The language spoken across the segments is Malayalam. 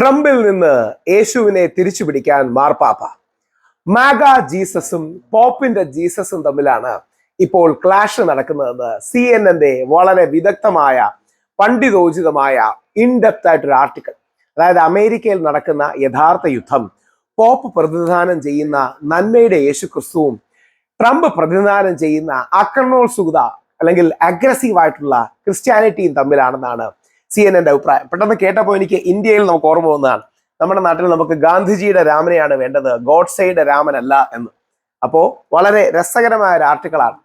ട്രംപിൽ നിന്ന് യേശുവിനെ തിരിച്ചുപിടിക്കാൻ മാർപ്പാപ്പ. മാഗ ജീസസും പോപ്പിന്റെ ജീസസും തമ്മിലാണ് ഇപ്പോൾ ക്ലാഷ് നടക്കുന്നതെന്ന് CNN വളരെ വിദഗ്ധമായ പണ്ഡിതോചിതമായ ഇൻഡെപ്ത് ആയിട്ടൊരു ആർട്ടിക്കിൾ. അതായത് അമേരിക്കയിൽ നടക്കുന്ന യഥാർത്ഥ യുദ്ധം പോപ്പ് പ്രതിനിധാനം ചെയ്യുന്ന നന്മയുടെ യേശു ക്രിസ്തുവും ട്രംപ് പ്രതിനിധാനം ചെയ്യുന്ന ആക്രമണോത്സുകത അല്ലെങ്കിൽ അഗ്രസീവ് ആയിട്ടുള്ള ക്രിസ്ത്യാനിറ്റിയും തമ്മിലാണെന്നാണ് CNN അഭിപ്രായം. പെട്ടെന്ന് കേട്ടപ്പോൾ എനിക്ക് ഇന്ത്യയിൽ നമുക്ക് ഓർമ്മ വന്നതാണ്, നമ്മുടെ നാട്ടിൽ നമുക്ക് ഗാന്ധിജിയുടെ രാമനെയാണ് വേണ്ടത്, ഗോഡ്സെയുടെ രാമനല്ല എന്ന്. അപ്പോ വളരെ രസകരമായ ഒരു ആർട്ടിക്കിളാണ്.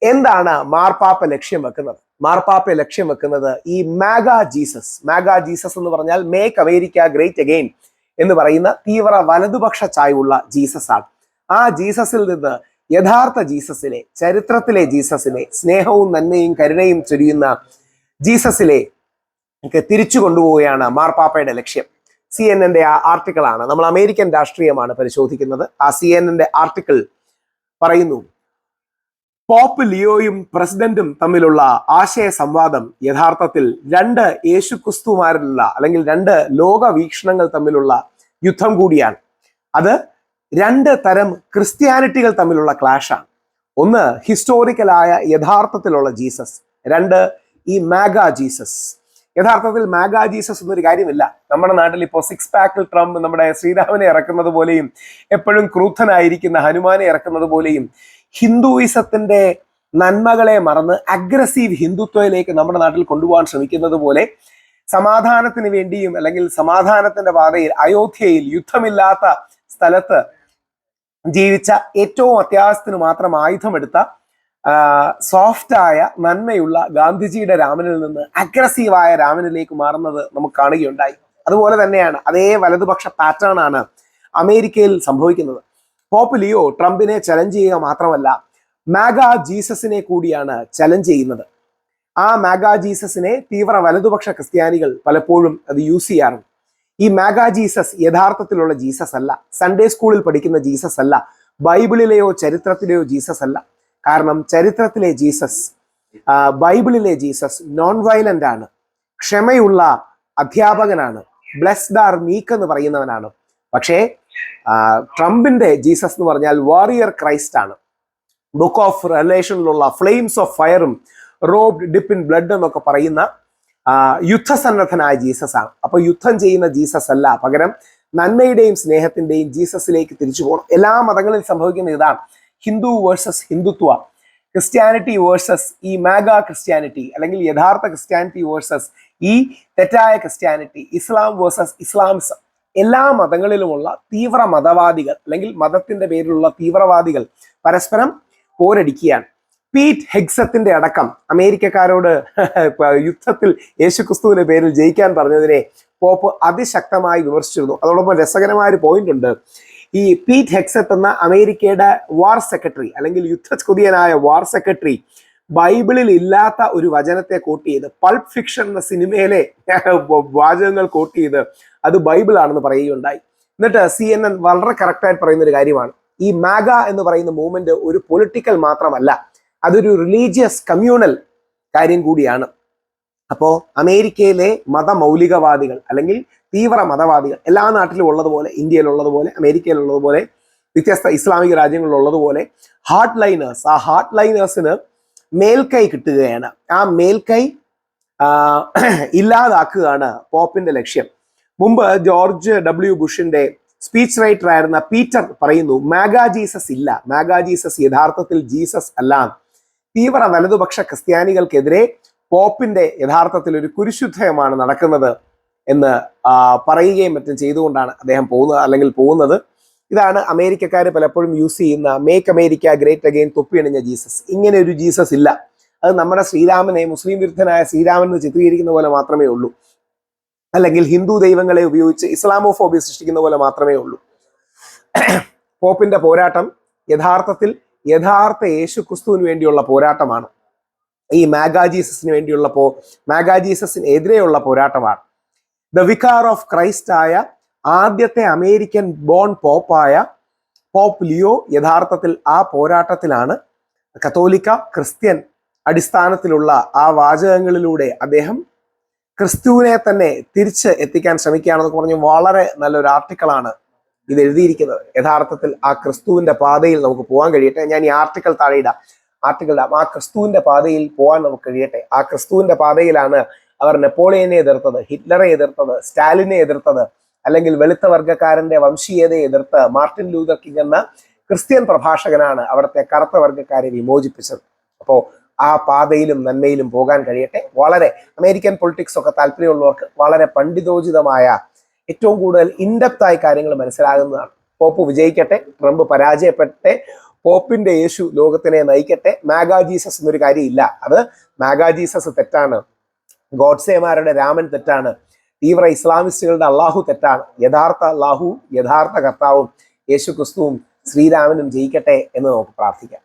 എന്താണ് മാർപ്പാപ്പ ലക്ഷ്യം വെക്കുന്നത്? മാർപ്പാപ്പ ലക്ഷ്യം വെക്കുന്നത് ഈ മാഗ ജീസസ് എന്ന് പറഞ്ഞാൽ മേക്ക് അമേരിക്ക ഗ്രേറ്റ് അഗെയിൻ എന്ന് പറയുന്ന തീവ്ര വലതുപക്ഷ ചായ്വുള്ള ജീസസ് ആണ്. ആ ജീസസിൽ നിന്ന് യഥാർത്ഥ ജീസസിലെ, ചരിത്രത്തിലെ ജീസസിലെ, സ്നേഹവും നന്മയും കരുണയും ചൊരിയുന്ന ജീസസിലെ തിരിച്ചു കൊണ്ടുപോവുകയാണ് മാർപ്പാപ്പയുടെ ലക്ഷ്യം. CNN ആ ആർട്ടിക്കിളാണ്. നമ്മൾ അമേരിക്കൻ രാഷ്ട്രീയമാണ് പരിശോധിക്കുന്നത്. ആ CNN ആർട്ടിക്കിൾ പറയുന്നു, പോപ്പ് ലിയോയും പ്രസിഡന്റും തമ്മിലുള്ള ആശയ സംവാദം യഥാർത്ഥത്തിൽ രണ്ട് യേശുക്രിസ്തുമാരിലുള്ള അല്ലെങ്കിൽ രണ്ട് ലോക വീക്ഷണങ്ങൾ തമ്മിലുള്ള യുദ്ധം കൂടിയാണ്. അത് രണ്ട് തരം ക്രിസ്ത്യാനിറ്റികൾ തമ്മിലുള്ള ക്ലാഷാണ്. ഒന്ന് ഹിസ്റ്റോറിക്കലായ യഥാർത്ഥത്തിലുള്ള ജീസസ്, രണ്ട് ഈ മാഗ ജീസസ്. യഥാർത്ഥത്തിൽ മാഗ ജീസസ് എന്നൊരു കാര്യമില്ല. നമ്മുടെ നാട്ടിൽ ഇപ്പോൾ സിക്സ് പാക്കിൽ ട്രംപ് നമ്മുടെ ശ്രീരാമനെ ഇറക്കുന്നത് പോലെയും എപ്പോഴും ക്രൂദ്ധനായിരിക്കുന്ന ഹനുമാനെ ഇറക്കുന്നത് പോലെയും ഹിന്ദുയിസത്തിന്റെ നന്മകളെ മറന്ന് അഗ്രസീവ് ഹിന്ദുത്വയിലേക്ക് നമ്മുടെ നാട്ടിൽ കൊണ്ടുപോകാൻ ശ്രമിക്കുന്നത് പോലെ സമാധാനത്തിന് വേണ്ടിയും അല്ലെങ്കിൽ സമാധാനത്തിന്റെ പാതയിൽ അയോധ്യയിൽ യുദ്ധമില്ലാത്ത സ്ഥലത്ത് ജീവിച്ച ഏറ്റവും അത്യാവശ്യത്തിന് മാത്രം ആയുധമെടുത്ത സോഫ്റ്റായ നന്മയുള്ള ഗാന്ധിജിയുടെ രാമനിൽ നിന്ന് അഗ്രസീവായ രാമനിലേക്ക് മാറുന്നത് നമുക്ക് കാണുകയുണ്ടായി. അതുപോലെ തന്നെയാണ് അതേ വലതുപക്ഷ പാറ്റേൺ ആണ് അമേരിക്കയിൽ സംഭവിക്കുന്നത്. പോപ്പ് ലിയോ ട്രംപിനെ ചലഞ്ച് ചെയ്യുക മാത്രമല്ല, മാഗ ജീസസിനെ കൂടിയാണ് ചലഞ്ച് ചെയ്യുന്നത്. ആ മാഗ ജീസസിനെ തീവ്ര വലതുപക്ഷ ക്രിസ്ത്യാനികൾ പലപ്പോഴും അത് യൂസ് ചെയ്യാറുണ്ട്. ഈ മാഗ ജീസസ് യഥാർത്ഥത്തിലുള്ള ജീസസ് അല്ല, സൺഡേ സ്കൂളിൽ പഠിക്കുന്ന ജീസസ് അല്ല, ബൈബിളിലെയോ ചരിത്രത്തിലെയോ ജീസസ് അല്ല. കാരണം ചരിത്രത്തിലെ ജീസസ്, ബൈബിളിലെ ജീസസ് നോൺ വയലന്റ് ആണ്, ക്ഷമയുള്ള അധ്യാപകനാണ്, ബ്ലെസ്ഡ് ആർ മീക്ക് എന്ന് പറയുന്നവനാണ്. പക്ഷേ ട്രംപിന്റെ ജീസസ് എന്ന് പറഞ്ഞാൽ വാറിയർ ക്രൈസ്റ്റ് ആണ്. ബുക്ക് ഓഫ് റെവലേഷനിലുള്ള ഫ്ലെയിംസ് ഓഫ് ഫയറും റോബ്ഡ് ഡിപ്പ് ഇൻ ബ്ലഡ് എന്നൊക്കെ പറയുന്ന യുദ്ധസന്നദ്ധനായ ജീസസ് ആണ്. അപ്പൊ യുദ്ധം ചെയ്യുന്ന ജീസസ് അല്ല, പകരം നന്മയുടെയും സ്നേഹത്തിന്റെയും ജീസസിലേക്ക് തിരിച്ചു പോകണം. എല്ലാ മതങ്ങളിൽ സംഭവിക്കുന്ന ഇതാണ്, Hindu versus Hindutva, Christianity versus ഈ മാഗ ക്രിസ്ത്യാനിറ്റി അല്ലെങ്കിൽ യഥാർത്ഥ ക്രിസ്ത്യാനിറ്റി വേഴ്സസ് ഈ തെറ്റായ ക്രിസ്ത്യാനിറ്റി, ഇസ്ലാം വേഴ്സസ് ഇസ്ലാമിസം. എല്ലാ മതങ്ങളിലുമുള്ള തീവ്ര മതവാദികൾ അല്ലെങ്കിൽ മതത്തിന്റെ പേരിലുള്ള തീവ്രവാദികൾ പരസ്പരം പോരടിക്കുകയാണ്. പീറ്റ് ഹെഗ്സത്തിന്റെ അടക്കം അമേരിക്കക്കാരോട് യുദ്ധത്തിൽ യേശുക്രിസ്തുവിന്റെ പേരിൽ ജയിക്കാൻ പറഞ്ഞതിനെ പോപ്പ് അതിശക്തമായി വിമർശിച്ചിരുന്നു. അതോടൊപ്പം രസകരമായ ഒരു പോയിന്റ് ഉണ്ട്. ഈ പീറ്റ് ഹെഗ്സത്ത് എന്ന അമേരിക്കയുടെ വാർ സെക്രട്ടറി അല്ലെങ്കിൽ യുദ്ധസ്കുതിയനായ വാർ സെക്രട്ടറി ബൈബിളിൽ ഇല്ലാത്ത ഒരു വചനത്തെ കോട്ട് ചെയ്ത്, പൾപ്പ് ഫിക്ഷൻ എന്ന സിനിമയിലെ വാചകങ്ങൾ കോട്ട് ചെയ്ത് അത് ബൈബിൾ ആണെന്ന് പറയുകയുണ്ടായി. എന്നിട്ട് CNN വളരെ കറക്റ്റായിട്ട് പറയുന്ന ഒരു കാര്യമാണ്, ഈ മാഗ എന്ന് പറയുന്ന മൂവ്മെന്റ് ഒരു പൊളിറ്റിക്കൽ മാത്രമല്ല, അതൊരു റിലീജിയസ് കമ്മ്യൂണൽ കാര്യം കൂടിയാണ്. അപ്പോൾ അമേരിക്കയിലെ മതമൗലികവാദികൾ അല്ലെങ്കിൽ തീവ്ര മതവാദികൾ എല്ലാ നാട്ടിലും ഉള്ളതുപോലെ, ഇന്ത്യയിലുള്ളതുപോലെ, അമേരിക്കയിലുള്ളതുപോലെ, വ്യത്യസ്ത ഇസ്ലാമിക രാജ്യങ്ങളിലുള്ളതുപോലെ ഹാർട്ട് ലൈനേഴ്സ്, ആ ഹാർട്ട് ലൈനേഴ്സിന് മേൽക്കൈ കിട്ടുകയാണ്. ആ മേൽക്കൈ ഇല്ലാതാക്കുകയാണ് പോപ്പിന്റെ ലക്ഷ്യം. മുമ്പ് ജോർജ് W. ബുഷിന്റെ സ്പീച്ച് റൈറ്റർ ആയിരുന്ന പീറ്റർ പറയുന്നു, മാഗ ജീസസ് ഇല്ല, മാഗ ജീസസ് യഥാർത്ഥത്തിൽ ജീസസ് അല്ല. തീവ്ര വലതുപക്ഷ ക്രിസ്ത്യാനികൾക്കെതിരെ പോപ്പിന്റെ യഥാർത്ഥത്തിൽ ഒരു കുരിശുദ്ധയമാണ് നടക്കുന്നത് എന്ന് പറയുകയും മറ്റും ചെയ്തുകൊണ്ടാണ് അദ്ദേഹം പോകുന്നത്. ഇതാണ് അമേരിക്കക്കാർ പലപ്പോഴും യൂസ് ചെയ്യുന്ന മേക്ക് അമേരിക്ക ഗ്രേറ്റ് അഗെയിൻ തൊപ്പിയണിഞ്ഞ ജീസസ്. ഇങ്ങനെ ഒരു ജീസസ് ഇല്ല. അത് നമ്മുടെ ശ്രീരാമനെ, മുസ്ലിം വിരുദ്ധനായ ശ്രീരാമനെ ചിത്രീകരിക്കുന്ന പോലെ മാത്രമേ ഉള്ളൂ, അല്ലെങ്കിൽ ഹിന്ദു ദൈവങ്ങളെ ഉപയോഗിച്ച് ഇസ്ലാമോഫോബിയ സൃഷ്ടിക്കുന്ന പോലെ മാത്രമേ ഉള്ളൂ. പോപ്പിന്റെ പോരാട്ടം യഥാർത്ഥത്തിൽ യഥാർത്ഥ യേശു ക്രിസ്തുവിന് വേണ്ടിയുള്ള പോരാട്ടമാണ്. ഈ മാഗ ജീസസിന് വേണ്ടിയുള്ള മാഗ ജീസസിനെതിരെയുള്ള പോരാട്ടമാണ്. ദ വികാർ ഓഫ് ക്രൈസ്റ്റ് ആയ ആദ്യത്തെ അമേരിക്കൻ ബോൺ പോപ്പായ പോപ്പ് ലിയോ യഥാർത്ഥത്തിൽ ആ പോരാട്ടത്തിലാണ് കത്തോലിക്ക ക്രിസ്ത്യൻ അടിസ്ഥാനത്തിലുള്ള ആ വാചകങ്ങളിലൂടെ അദ്ദേഹം ക്രിസ്തുവിനെ തന്നെ തിരിച്ച് എത്തിക്കാൻ ശ്രമിക്കുകയാണെന്ന് പറഞ്ഞ് വളരെ നല്ലൊരു ആർട്ടിക്കിളാണ് ഇത് എഴുതിയിരിക്കുന്നത്. യഥാർത്ഥത്തിൽ ആ ക്രിസ്തുവിന്റെ പാതയിൽ നമുക്ക് പോകാൻ കഴിയട്ടെ. ഞാൻ ഈ ആർട്ടിക്കിൾ താഴെ ഇടാം. ആ ക്രിസ്തുവിന്റെ പാതയിൽ പോകാൻ നമുക്ക് കഴിയട്ടെ. ആ ക്രിസ്തുവിന്റെ പാതയിലാണ് അവർ നെപ്പോളിയനെ എതിർത്തത്, ഹിറ്റ്ലറെ എതിർത്തത്, സ്റ്റാലിനെ എതിർത്തത്, അല്ലെങ്കിൽ വെളുത്ത വർഗ്ഗക്കാരന്റെ വംശീയതയെ എതിർത്ത് മാർട്ടിൻ ലൂതർ കിങ് എന്ന ക്രിസ്ത്യൻ പ്രഭാഷകനാണ് അവിടുത്തെ കറുത്ത വർഗ്ഗക്കാരെ വിമോചിപ്പിച്ചത്. അപ്പോൾ ആ പാതയിലും നന്മയിലും പോകാൻ കഴിയട്ടെ. വളരെ അമേരിക്കൻ പൊളിറ്റിക്സ് ഒക്കെ താല്പര്യമുള്ളവർക്ക് വളരെ പണ്ഡിതോചിതമായ, ഏറ്റവും കൂടുതൽ ഇൻഡെപ്തായി കാര്യങ്ങൾ മനസ്സിലാകുന്നതാണ്. പോപ്പ് വിജയിക്കട്ടെ, ട്രംപ് പരാജയപ്പെട്ടെ, പോപ്പിന്റെ യേശു ലോകത്തിനെ നയിക്കട്ടെ. മാഗാ ജീസസ് എന്നൊരു കാര്യമില്ല. അത് മാഗാ ജീസസ് തെറ്റാണ്, ഗോഡ്സേമാരുടെ രാമൻ തെറ്റാണ്, തീവ്ര ഇസ്ലാമിസ്റ്റുകളുടെ അള്ളാഹു തെറ്റാണ്. യഥാർത്ഥ അള്ളാഹു, യഥാർത്ഥ കർത്താവും യേശു ക്രിസ്തുവും ശ്രീരാമനും ജയിക്കട്ടെ എന്ന് നമുക്ക് പ്രാർത്ഥിക്കാം.